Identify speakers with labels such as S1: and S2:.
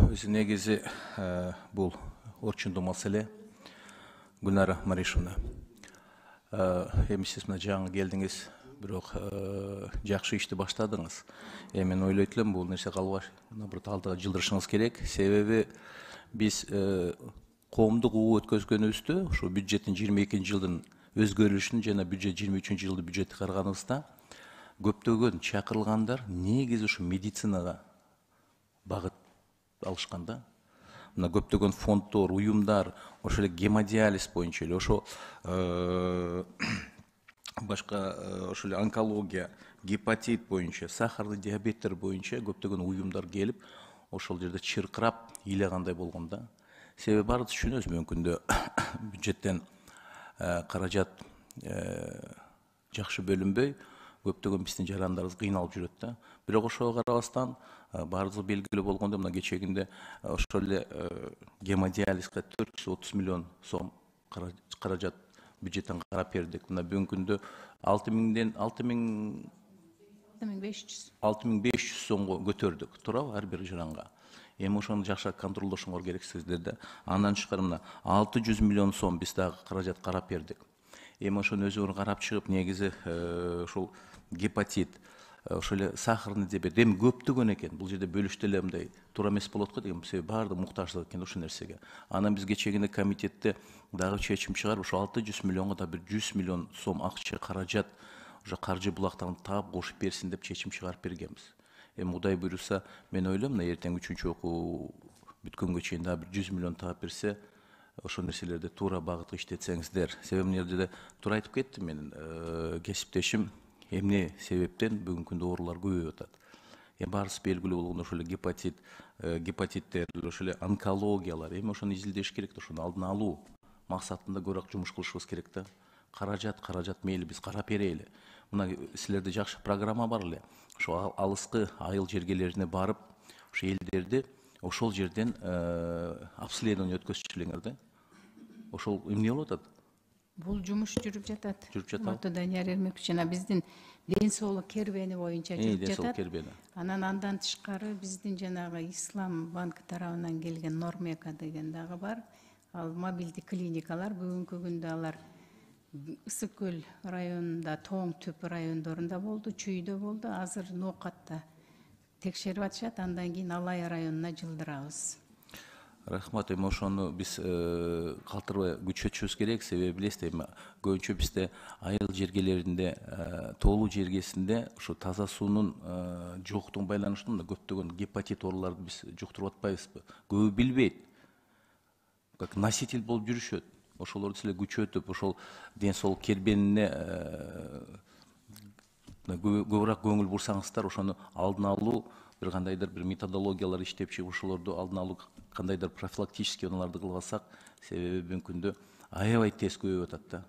S1: өзі негізі бұл орчундуу маселе Гүлнара Маришевна. Эми сиз мына жаңы келдиңиз, бирок жакшы ишти баштадыңыз. Мен ойлойт элем бул нерсе калбаш, наоборот алдыга жылдырышыңыз керек. Себеби биз коомдук уу өткөзгөнүбүздө, ушу бюджеттин 22-жылдын өзгөрүлүшүн жана бюджет 23-жылды бюджетти караганыбызда көптөгөн чакырылгандар негизи ушу медицинага багыт алышканда. Мына көптөгөн фонддор, уюмдар, ошо эле гемодиализ боюнча эле, ошо башка ошо эле онкология, гепатит боюнча, сахарный диабеттер боюнча көптөгөн уюмдар келип, ошол жерде чыркырап ыйлагандай болгон да. Себеби баарыбыз түшүнөбүз, мүмкүндө бюджеттен каражат жакшы бөлүнбөй, көптөгөн биздин жарандарыбыз кыйналып жүрөт да. Бирок ошого карабастан баарыбызга белгилүү болгондой, мына кечегинде ошол эле гемодиализге 430 миллион сом каражат бюджеттен карап бердик. Мына бүгүнкү күндө 6500 сомго көтөрдүк, туурабы, ар бир жаранга. Эми ошону жакшы контролдошуңор керексиздер да. Андан тышкары мына 600 миллион сом биз дагы каражат карап бердик. Эми ошону өзүңөр карап чыгып, негизи ошол гепатит, ошол эле сахарный диабет эми көптөгөн экен. Бул жерде бөлүштү эле мындай туура эмес болот го деген, себеби баардыгы муктаждык экен ошол нерсеге. Анан биз кечегине комитетте дагы чечим чыгарып, ошо 600 миллионго да бир 100 миллион сом акча каражат уже каржы булактарын таап кошуп берсин деп чечим чыгарып бергенбиз. Эми Кудай буйруса, мен ойлойм, мына эртең 3-чү окуу бүткөнгө чейин дагы бир 100 миллион таап берсе, ошол нерселерди туура багытка иштетсеңиздер. Себеби мына жерде туура айтып кетти менин кесиптешим, эмне себептен бүгүнкү күндө оорулар көбөйүп атат. Эми баарыбыз белгилүү болгон ошол эле гепатиттер, ошол эле онкологиялар, эми ошону изилдеш керек да, ошону алдын алуу максатында көбүрөөк жумуш кылышыбыз керек да. Каражат мейли биз карап берели. Мына силерде жакшы программа бар эле. Ошо алыскы айыл жергелерине барып, ошо элдерди ошол жерден обследование өткөзчүлүңөр да. Ошол эмне болуп атат?
S2: Бул жумуш жүрүп жатат.
S1: Жүрүп жатат.
S2: Данияр Эрмекович жана биздин ден соолук кербени боюнча жүрүп жатат. Андан тышкары биздин жанагы Ислам банк тарабынан келген Нормека деген дагы бар. Ал мобилдик клиникалар бүгүнкү күндө алар Ысык көл районунда, Тоң Түп райондорунда болду, Чүйдө болду. Азыр Ноокатта текшерип атышат, андан кийин Алай районуна жылдырабыз.
S1: Рахмат, эми ошону биз калтырбай күчөтүшүбүз керек, себеби билесиз, эми көбүнчө бизде айыл жергелеринде, тоолуу жергесинде ушу таза суунун жоктугуна байланыштуу да көптөгөн гепатит ооруларды биз жуктуруп атпайбызбы? Көбү билбейт. Как носитель болуп жүрүшөт. Ошолорду силер күчөтүп, ошол ден соолук кербенине көбүрөөк көңүл бурсаңыздар, ошону алдын алуу, бир кандайдыр бир методологиялар иштеп чыгып, ошолорду алдын алуу, кандайдыр профилактический унааларды кылып алсак, себеби бүгүнкү күндө аябай тез көбөйүп атат да.